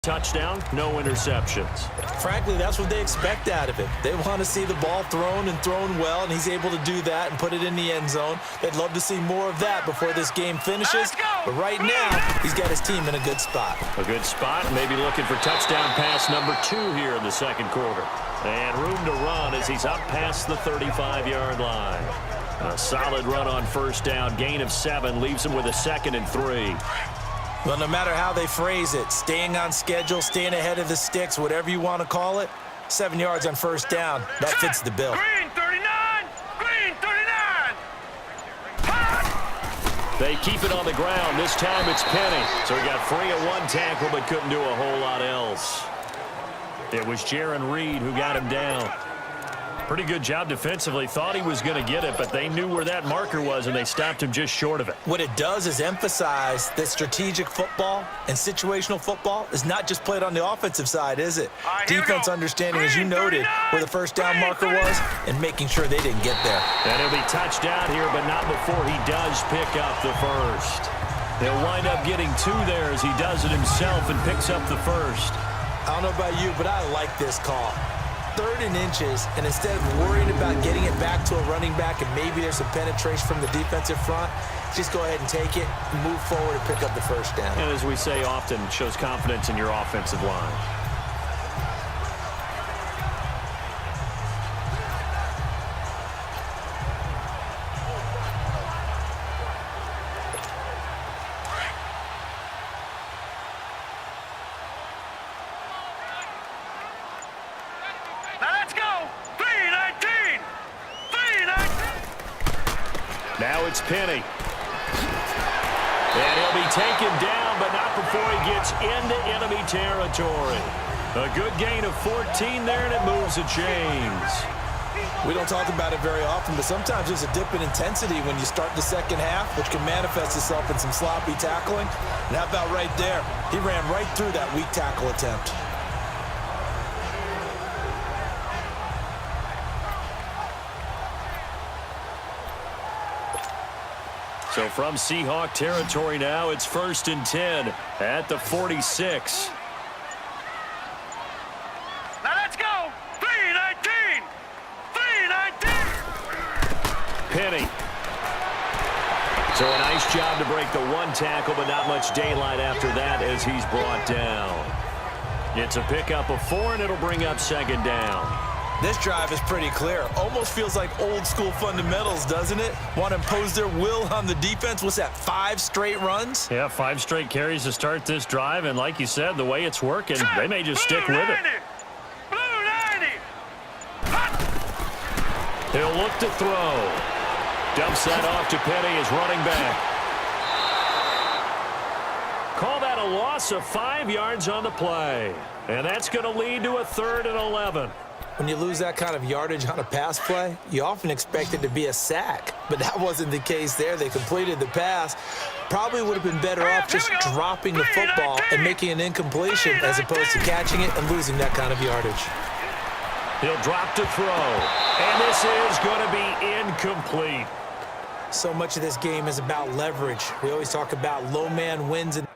Touchdown, no interceptions. Frankly, that's what they expect out of him. They want to see the ball thrown and thrown well, and he's able to do that and put it in the end zone. They'd love to see more of that before this game finishes. But right now, he's got his team in a good spot. A good spot, maybe looking for touchdown pass number 2 here in the second quarter. And room to run as he's up past the 35-yard line. A solid run on first down, gain of 7, leaves him with a 2nd and 3. Well, no matter how they phrase it, staying on schedule, staying ahead of the sticks, whatever you want to call it, 7 yards on first down, that fits the bill. Green 39! Green 39! They keep it on the ground. This time it's Penny. So he got free of one tackle but couldn't do a whole lot else. It was Jaron Reed who got him down. Pretty good job defensively. Thought he was going to get it, but they knew where that marker was, and they stopped him just short of it. What it does is emphasize that strategic football and situational football is not just played on the offensive side, is it? Defense understanding, as you noted, where the first down marker was and making sure they didn't get there. And he'll be touched down here, but not before he does pick up the first. He'll wind up getting 2 there as he does it himself and picks up the first. I don't know about you, but I like this call. 3rd and inches, and instead of worrying about getting it back to a running back and maybe there's some penetration from the defensive front, just go ahead and take it, move forward, and pick up the first down. And as we say often, it shows confidence in your offensive line. Now it's Penny. And he'll be taken down, but not before he gets into enemy territory. A good gain of 14 there, and it moves the chains. We don't talk about it very often, but sometimes there's a dip in intensity when you start the second half, which can manifest itself in some sloppy tackling. And how about right there? He ran right through that weak tackle attempt. So from Seahawk territory now, it's 1st and 10 at the 46. Now let's go! 3-19! 3-19! Penny. So a nice job to break the 1 tackle, but not much daylight after that as he's brought down. It's a pickup of 4, and it'll bring up 2nd down. This drive is pretty clear. Almost feels like old school fundamentals, doesn't it? Want to impose their will on the defense. What's that, 5 straight runs? Yeah, 5 straight carries to start this drive, and like you said, the way it's working, they may just stick with it. Blue 90! He'll look to throw. Dumps that off to Penny as running back. Call that a loss of 5 yards on the play. And that's going to lead to a 3rd and 11. When you lose that kind of yardage on a pass play, you often expect it to be a sack. But that wasn't the case there. They completed the pass. Probably would have been better off just dropping the football and making an incompletion as opposed to catching it and losing that kind of yardage. He'll drop to throw. And this is going to be incomplete. So much of this game is about leverage. We always talk about low man wins and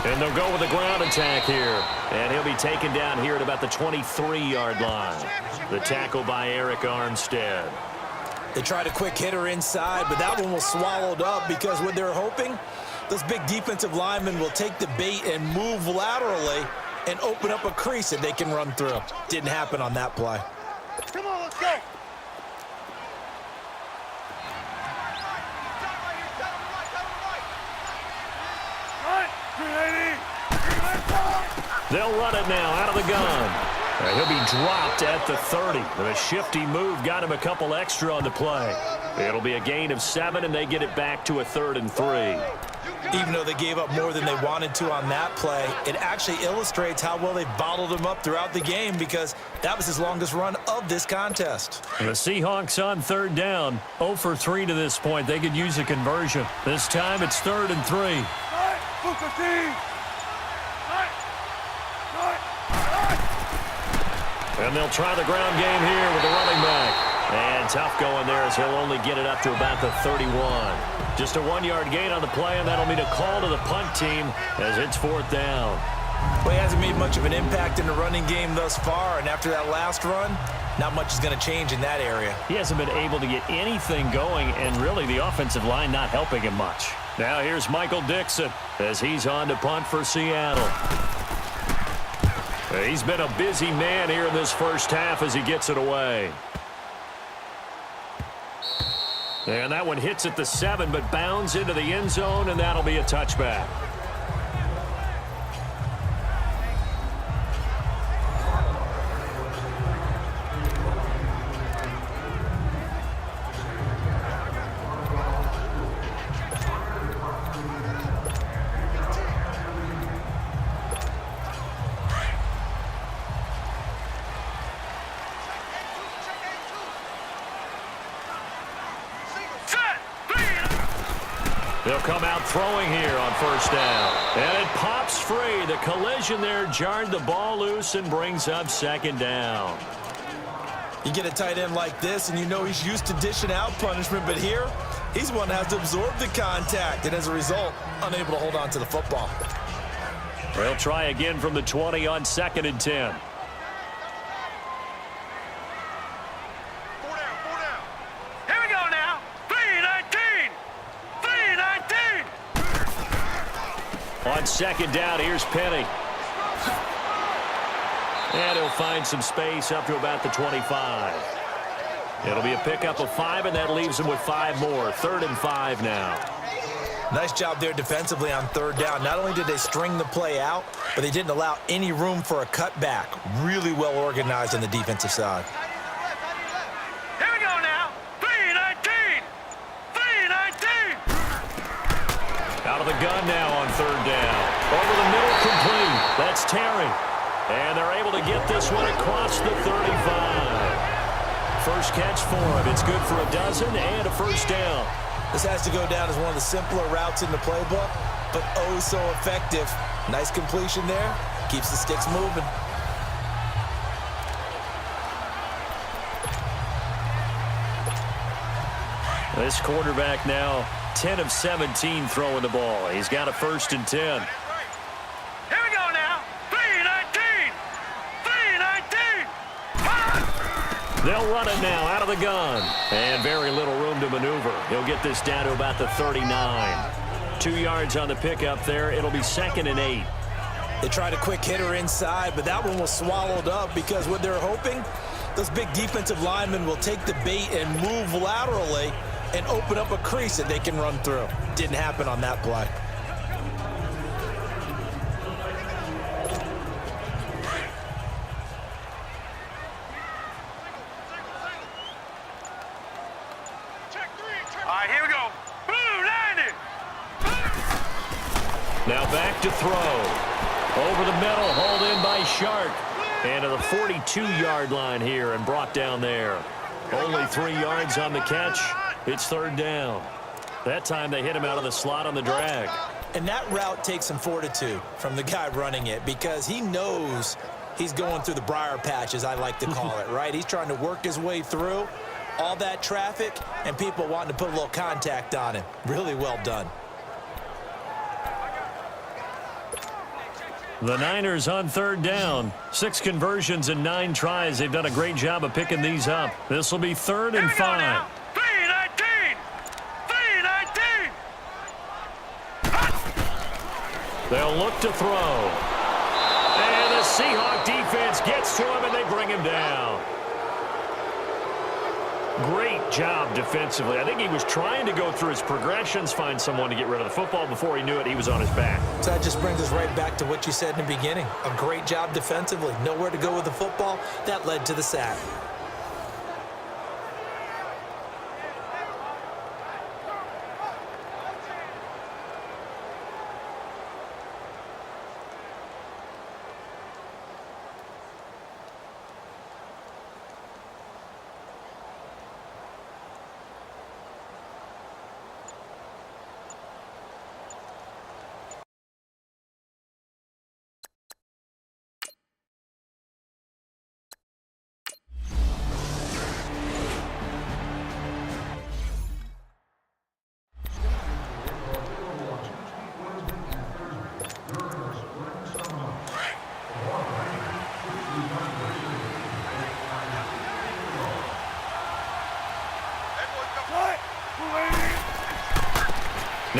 And they'll go with a ground attack here. And he'll be taken down here at about the 23-yard line. The tackle by Eric Armstead. They tried a quick hitter inside, but that one was swallowed up because what they're hoping, those big defensive linemen will take the bait and move laterally and open up a crease that they can run through. Didn't happen on that play. Come on, let's go! They'll run it now out of the gun. He'll be dropped at the 30. A shifty move got him a couple extra on the play. It'll be a gain of 7, and they get it back to a 3rd and 3. Even though they gave up more than they wanted to on that play, it actually illustrates how well they bottled him up throughout the game because that was his longest run of this contest. The Seahawks on third down, 0 for 3 to this point. They could use a conversion. This time it's 3rd and 3. And they'll try the ground game here with the running back. And tough going there as he'll only get it up to about the 31. Just a 1-yard gain on the play, and that'll mean a call to the punt team as it's 4th down. Well, he hasn't made much of an impact in the running game thus far, and after that last run, not much is going to change in that area. He hasn't been able to get anything going, and really the offensive line not helping him much. Now here's Michael Dixon as he's on to punt for Seattle. He's been a busy man here in this first half as he gets it away. And that one hits at the 7, but bounds into the end zone, and that'll be a touchback. They'll come out throwing here on first down. And it pops free. The collision there jarred the ball loose and brings up 2nd down. You get a tight end like this, and you know he's used to dishing out punishment, but here, he's one that has to absorb the contact, and as a result, unable to hold on to the football. They'll try again from the 20 on 2nd and 10. On 2nd down, here's Penny. And he'll find some space up to about the 25. It'll be a pickup of 5, and that leaves him with 5 more. 3rd and 5 now. Nice job there defensively on 3rd down. Not only did they string the play out, but they didn't allow any room for a cutback. Really well organized on the defensive side. Here we go now. 3-19. 3-19. Out of the gun now on 3rd down. Over the middle, complete. That's Terry. And they're able to get this one across the 35. First catch for him. It's good for a dozen and a first down. This has to go down as one of the simpler routes in the playbook, but oh so effective. Nice completion there. Keeps the sticks moving. This quarterback now 10 of 17 throwing the ball. He's got a 1st and 10. Here we go now. 3-19. 3-19. They'll run it now out of the gun. And very little room to maneuver. He'll get this down to about the 39. 2 yards on the pickup there. It'll be 2nd and 8. They tried a quick hitter inside, but that one was swallowed up because what they're hoping, those big defensive linemen will take the bait and move laterally and open up a crease that they can run through. Didn't happen on that play. All right, here we go. Blue 90. Now back to throw. Over the middle, hauled in by Shark. And to the 42-yard line here and brought down there. Only 3 yards on the catch. It's 3rd down. That time they hit him out of the slot on the drag. And that route takes some fortitude from the guy running it because he knows he's going through the briar patch, as I like to call it, right? He's trying to work his way through all that traffic and people wanting to put a little contact on him. Really well done. The Niners on 3rd down. 6 conversions and 9 tries. They've done a great job of picking these up. This will be 3rd and 5. 3-19. 3-19. They'll look to throw. And the Seahawk defense gets to him, and they bring him down. Great job defensively. I think he was trying to go through his progressions, find someone to get rid of the football. Before he knew it, he was on his back. So that just brings us right back to what you said in the beginning. A great job defensively. Nowhere to go with the football. That led to the sack.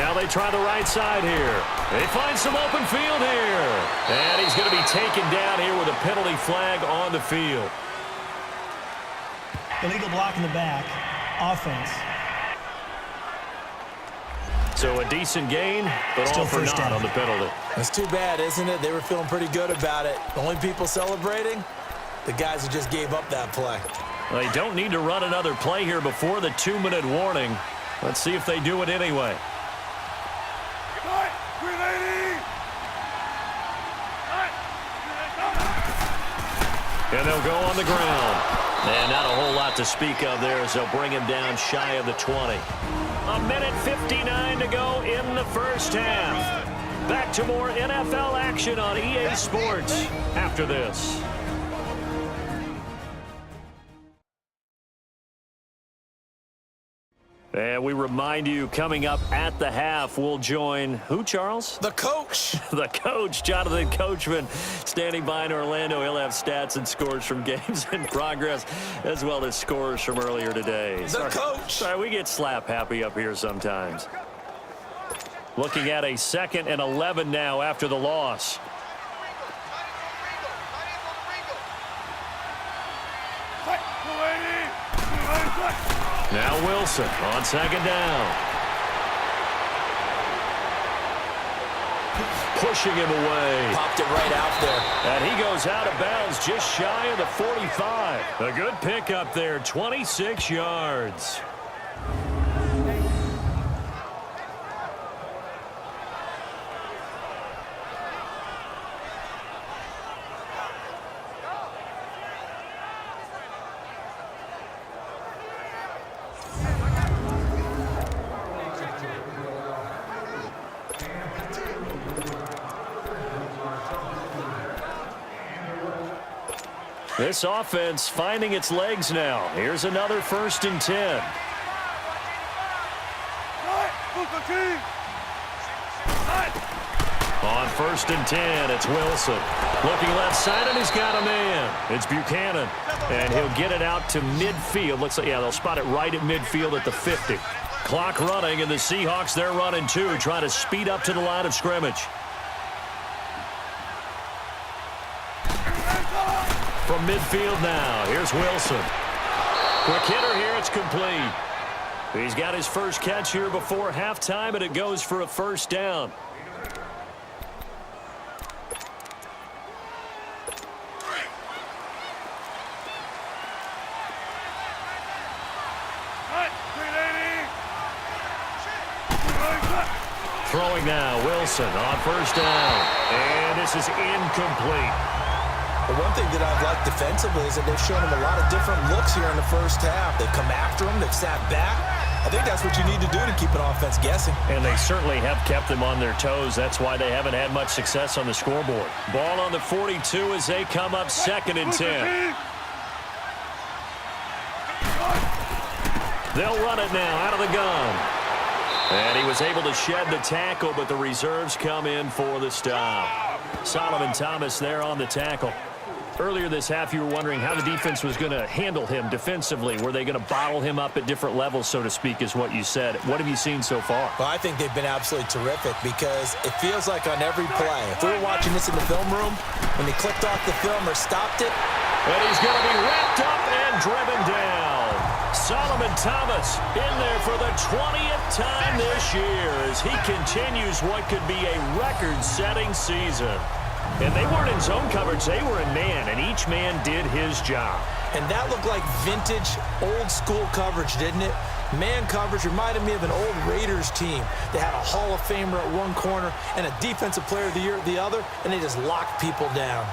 Now they try the right side here. They find some open field here. And he's going to be taken down here with a penalty flag on the field. Illegal block in the back. Offense. So a decent gain, but Still all for first naught down. on the penalty. That's too bad, isn't it? They were feeling pretty good about it. The only people celebrating, the guys who just gave up that play. They don't need to run another play here before the 2-minute warning. Let's see if they do it anyway. And they'll go on the ground. And not a whole lot to speak of there as they'll bring him down shy of the 20. A minute 59 to go in the first half. Back to more NFL action on EA Sports after this. And we remind you, coming up at the half, we'll join who, Charles? The coach. The coach, Jonathan Coachman, standing by in Orlando. He'll have stats and scores from games in progress, as well as scores from earlier today. The coach. Sorry, we get slap happy up here sometimes. Looking at a 2nd and 11 now after the loss. Now Wilson on 2nd down. Pushing him away. Popped it right out there. And he goes out of bounds just shy of the 45. A good pickup there, 26 yards. This offense finding its legs now. Here's another 1st and 10. On 1st and 10, it's Wilson. Looking left side, and he's got a man. It's Buchanan. And he'll get it out to midfield. Looks like, yeah, they'll spot it right at midfield at the 50. Clock running, and the Seahawks, they're running too, trying to speed up to the line of scrimmage. From midfield now, here's Wilson. Quick hitter here, it's complete. He's got his first catch here before halftime, and it goes for a 1st down. Throwing now, Wilson on 1st down. And this is incomplete. The one thing that I've liked defensively is that they've shown him a lot of different looks here in the first half. They've come after him. They've sat back. I think that's what you need to do to keep an offense guessing. And they certainly have kept them on their toes. That's why they haven't had much success on the scoreboard. Ball on the 42 as they come up 2nd and 10. They'll run it now out of the gun. And he was able to shed the tackle, but the reserves come in for the stop. Solomon Thomas there on the tackle. Earlier this half, you were wondering how the defense was going to handle him defensively. Were they going to bottle him up at different levels, so to speak, is what you said. What have you seen so far? Well, I think they've been absolutely terrific because it feels like on every play. If we were watching this in the film room, when they clicked off the film or stopped it. And he's going to be wrapped up and driven down. Solomon Thomas in there for the 20th time this year as he continues what could be a record-setting season. And they weren't in zone coverage, they were in man, and each man did his job. And that looked like vintage, old-school coverage, didn't it? Man coverage reminded me of an old Raiders team. They had a Hall of Famer at one corner and a Defensive Player of the Year at the other, and they just locked people down.